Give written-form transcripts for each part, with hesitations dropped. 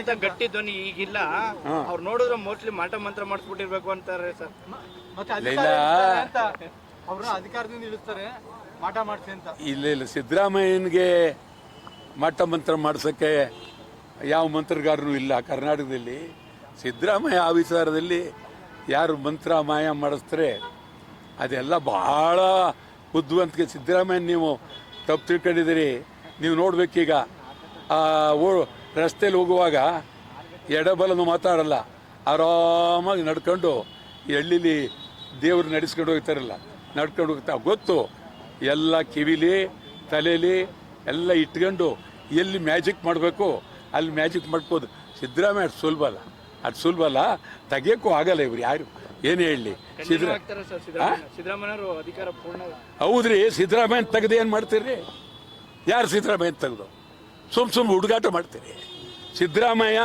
ಅಂತ ಗಟ್ಟಿ ಧ್ವನಿ ಈಗಿಲ್ಲ. ಅವ್ರು ನೋಡಿದ್ರೆ ಮೋಸ್ಟ್ಲಿ ಮಾಟ ಮಂತ್ರ ಮಾಡಿಸ್ಬಿಟ್ಟಿರ್ಬೇಕು ಅಂತಾರೆ ಸರ್. ಮತ್ತೆ ಅಧಿಕಾರದಿಂದ ಇಳಿಸ್ತಾರೆ ಮಾಟ ಮಾಡಿಸಿ ಅಂತ. ಇಲ್ಲ ಸಿದ್ದರಾಮಯ್ಯನಿಗೆ ಮಾಟ ಮಂತ್ರ ಮಾಡ್ಸೋಕ್ಕೆ ಯಾವ ಮಂತ್ರಗಾರನೂ ಇಲ್ಲ ಕರ್ನಾಟಕದಲ್ಲಿ. ಸಿದ್ದರಾಮಯ್ಯ ಆ ವಿಚಾರದಲ್ಲಿ ಯಾರು ಮಂತ್ರ ಮಾಯ ಮಾಡಿಸ್ತಾರೆ ಅದೆಲ್ಲ ಬಹಳ ಬುದ್ಧಿವಂತಿಕೆ. ಸಿದ್ದರಾಮಯ್ಯ ನೀವು ತಪ್ಪು ತಿಳ್ಕೊಂಡಿದ್ದೀರಿ. ನೀವು ನೋಡ್ಬೇಕೀಗ ರಸ್ತೆಯಲ್ಲಿ ಹೋಗುವಾಗ ಎಡಬಲನು ಮಾತಾಡಲ್ಲ, ಆರಾಮಾಗಿ ನಡ್ಕೊಂಡು ಈ ಹಳ್ಳಿಲಿ ದೇವ್ರು ನಡೆಸ್ಕೊಂಡು ಹೋಗ್ತಾರಲ್ಲ, ನಡ್ಕೊಂಡು ಹೋಗ್ತಾ ಗೊತ್ತು ಎಲ್ಲ ಕಿವಿಲಿ ತಲೆಯಲ್ಲಿ ಎಲ್ಲ ಇಟ್ಕೊಂಡು ಎಲ್ಲಿ ಮ್ಯಾಜಿಕ್ ಮಾಡಬೇಕು ಅಲ್ಲಿ ಮ್ಯಾಜಿಕ್ ಮಾಡ್ಬೋದು. ಸಿದ್ದರಾಮಯ್ಯ ಅಷ್ಟು ಸುಲಭ ಅಲ್ಲ, ತೆಗಿಯೋಕ್ಕೂ ಆಗಲ್ಲ. ಇವ್ರು ಯಾರು ಏನು ಹೇಳಲಿ. ಸಿದ್ದರಾಮಯ್ಯವರು ಅಧಿಕಾರ ಪೂರ್ಣ. ಹೌದ್ರಿ, ಸಿದ್ದರಾಮಯ್ಯ ತೆಗೆದು ಏನು ಮಾಡ್ತೀರಿ? ಯಾರು ಸಿದ್ದರಾಮಯ್ಯ ತೆಗೆದು ಸುಮ್ ಹುಡುಗಾಟ ಮಾಡ್ತೀರಿ? ಸಿದ್ದರಾಮಯ್ಯ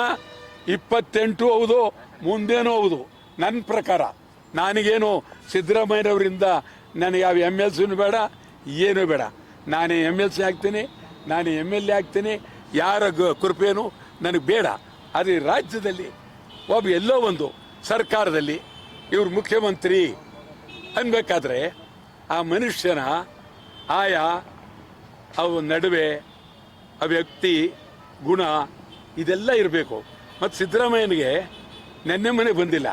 28 ಹೌದು, ಮುಂದೇನೂ ಹೌದು. ನನ್ನ ಪ್ರಕಾರ ನನಗೇನು ಸಿದ್ದರಾಮಯ್ಯನವರಿಂದ ನನಗೆ ಯಾವ MLC ಬೇಡ, ಏನೂ ಬೇಡ. ನಾನೇ MLC ಆಗ್ತೀನಿ, ನಾನೇ MLA ಆಗ್ತೀನಿ. ಯಾರ ಕೃಪೆಯೂ ನನಗೆ ಬೇಡ. ಆದರೆ ರಾಜ್ಯದಲ್ಲಿ ಒಬ್ಬ ಎಲ್ಲೋ ಒಂದು ಸರ್ಕಾರದಲ್ಲಿ ಇವರು ಮುಖ್ಯಮಂತ್ರಿ ಅನ್ಬೇಕಾದ್ರೆ ಆ ಮನುಷ್ಯನ ಆಯಾ ಅವ ನಡುವೆ ಆ ವ್ಯಕ್ತಿ ಗುಣ ಇದೆಲ್ಲ ಇರಬೇಕು. ಮತ್ತು ಸಿದ್ದರಾಮಯ್ಯನಿಗೆ ನೆನ್ನೆ ಮನೆ ಬಂದಿಲ್ಲ,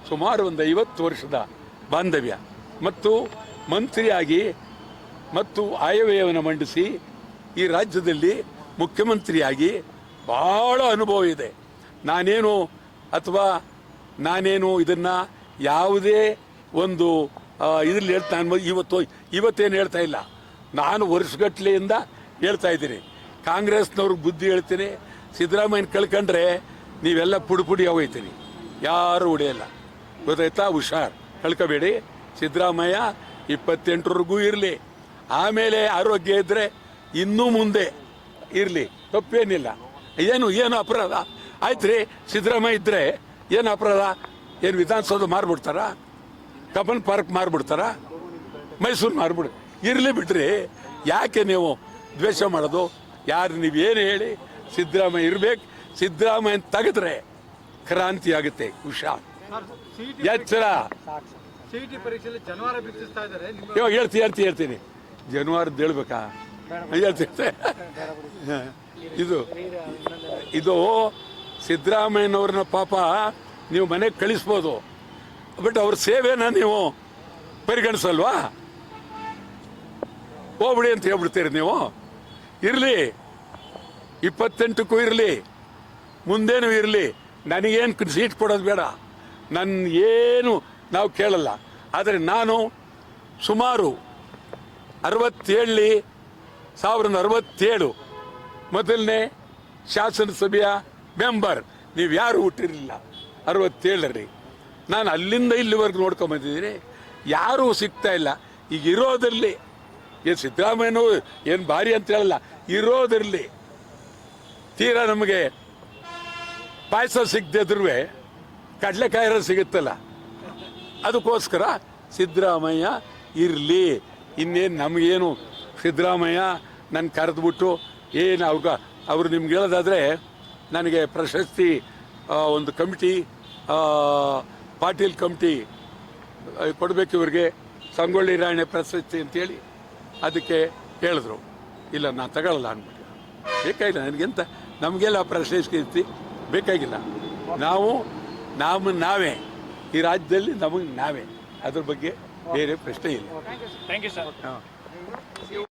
ಸುಮಾರು ಒಂದು 50 ವರ್ಷದ ಬಾಂಧವ್ಯ ಮತ್ತು ಮಂತ್ರಿಯಾಗಿ ಮತ್ತು ಆಯವ್ಯಯವನ್ನು ಮಂಡಿಸಿ ಈ ರಾಜ್ಯದಲ್ಲಿ ಮುಖ್ಯಮಂತ್ರಿಯಾಗಿ ಬಹಳ ಅನುಭವ ಇದೆ. ನಾನೇನು ಇದನ್ನು ಯಾವುದೇ ಒಂದು ಇದರಲ್ಲಿ ಹೇಳ್ತಾನೆ ಇವತ್ತೇನು ಹೇಳ್ತಾ ಇಲ್ಲ. ನಾನು ವರ್ಷಗಟ್ಟಲೆಯಿಂದ ಹೇಳ್ತಾ ಇದ್ದೀನಿ. ಕಾಂಗ್ರೆಸ್ನವ್ರಿಗೆ ಬುದ್ಧಿ ಹೇಳ್ತೀನಿ, ಸಿದ್ದರಾಮಯ್ಯನ ಕಳ್ಕೊಂಡ್ರೆ ನೀವೆಲ್ಲ ಪುಡಿ ಹೋಗ್ತೀನಿ, ಯಾರು ಉಳಿಯಲ್ಲ. ಗೊತ್ತಾಯ್ತಾ? ಹುಷಾರ್, ಕಳ್ಕೋಬೇಡಿ. ಸಿದ್ದರಾಮಯ್ಯ 28ವರೆಗೂ ಇರಲಿ, ಆಮೇಲೆ ಆರೋಗ್ಯ ಇದ್ದರೆ ಇನ್ನೂ ಮುಂದೆ ಇರಲಿ, ತಪ್ಪೇನಿಲ್ಲ. ಏನು ಅಪರಾಧ ಆಯ್ತು ರೀ? ಸಿದ್ದರಾಮಯ್ಯ ಇದ್ದರೆ ಏನು ಅಪರಾಧ? ಏನು ವಿಧಾನಸೌಧ ಮಾರ್ಬಿಡ್ತಾರ? ಕಬ್ಬನ್ ಪಾರ್ಕ್ ಮಾರ್ಬಿಡ್ತಾರ? ಮೈಸೂರು ಮಾರ್ಬಿಡು, ಇರಲಿ ಬಿಡ್ರಿ. ಯಾಕೆ ನೀವು ದ್ವೇಷ ಮಾಡೋದು? ಯಾರು ನೀವೇನು ಹೇಳಿ, ಸಿದ್ದರಾಮಯ್ಯ ಇರ್ಬೇಕು. ಸಿದ್ದರಾಮಯ್ಯನ ತೆಗೆದ್ರೆ ಕ್ರಾಂತಿ ಆಗುತ್ತೆ. ಹುಷಾರ್, ಎಚ್ಚರ. ಹೇಳ್ತೀನಿ. ಜನವಾರದ್ದು ಹೇಳ್ಬೇಕಾ? ಹೇಳ್ತೀನಿ. ಇದು ಸಿದ್ದರಾಮಯ್ಯನವ್ರನ್ನ ಪಾಪ ನೀವು ಮನೆಗೆ ಕಳಿಸ್ಬೋದು, ಬಟ್ ಅವ್ರ ಸೇವೆನ ನೀವು ಪರಿಗಣಿಸಲ್ವಾ? ಹೋಗ್ಬಿಡಿ ಅಂತ ಹೇಳ್ಬಿಡ್ತೀರಿ ನೀವು. ಇರಲಿ, 28ಕ್ಕೂ ಇರಲಿ, ಮುಂದೇನೂ ಇರಲಿ. ನನಗೇನು ಸೀಟ್ ಕೊಡೋದು ಬೇಡ, ಏನು ನಾವು ಕೇಳಲ್ಲ. ಆದರೆ ನಾನು ಸುಮಾರು 1967 ಮೊದಲನೇ ಶಾಸನಸಭೆಯ ಮೆಂಬರ್. ನೀವು ಯಾರು ಹುಟ್ಟಿರಲಿಲ್ಲ 67ರಲ್ಲಿ. ನಾನು ಅಲ್ಲಿಂದ ಇಲ್ಲಿವರೆಗೂ ನೋಡ್ಕೊಂಬಂದಿದ್ದೀನಿ. ಯಾರೂ ಸಿಗ್ತಾ ಇಲ್ಲ. ಈಗ ಇರೋದ್ರಲ್ಲಿ ಏನು ಸಿದ್ದರಾಮಯ್ಯನೂ ಏನು ಭಾರಿ ಅಂತ ಹೇಳಲ್ಲ, ಇರೋದ್ರಲ್ಲಿ ತೀರಾ ನಮಗೆ ಪಾಯಸ ಸಿಗದಿದ್ರೂ ಕಡಲೆಕಾಯಿ ಸಿಗುತ್ತಲ್ಲ, ಅದಕ್ಕೋಸ್ಕರ ಸಿದ್ದರಾಮಯ್ಯ ಇರಲಿ. ಇನ್ನೇನು ನಮಗೇನು ಸಿದ್ದರಾಮಯ್ಯ ನನ್ನ ಕರೆದ್ಬಿಟ್ಟು ಏನು ಅವರು ನಿಮ್ಗೆ ಹೇಳೋದಾದರೆ ನನಗೆ ಪ್ರಶಸ್ತಿ ಒಂದು ಕಮಿಟಿ, ಪಾಟೀಲ್ ಕಮಿಟಿ ಕೊಡಬೇಕು ಇವ್ರಿಗೆ, ಸಂಗೊಳ್ಳಿ ರಾಯಣ್ಣ ಪ್ರಶಸ್ತಿ ಅಂತೇಳಿ ಅದಕ್ಕೆ ಹೇಳಿದ್ರು. ಇಲ್ಲ, ನಾನು ತಗೊಳ್ಳಲ್ಲ ಅಂದ್ಬಿಟ್ಟು. ಬೇಕಾಗಿಲ್ಲ ನನಗೆಂತ, ನಮಗೆಲ್ಲ ಪ್ರಶಸ್ತಿ ಬೇಕಾಗಿಲ್ಲ. ನಾವೇ ಈ ರಾಜ್ಯದಲ್ಲಿ ನಮಗೆ ನಾವೇ, ಅದ್ರ ಬಗ್ಗೆ ಬೇರೆ ಪ್ರಶ್ನೆ ಇಲ್ಲ. Thank you sir.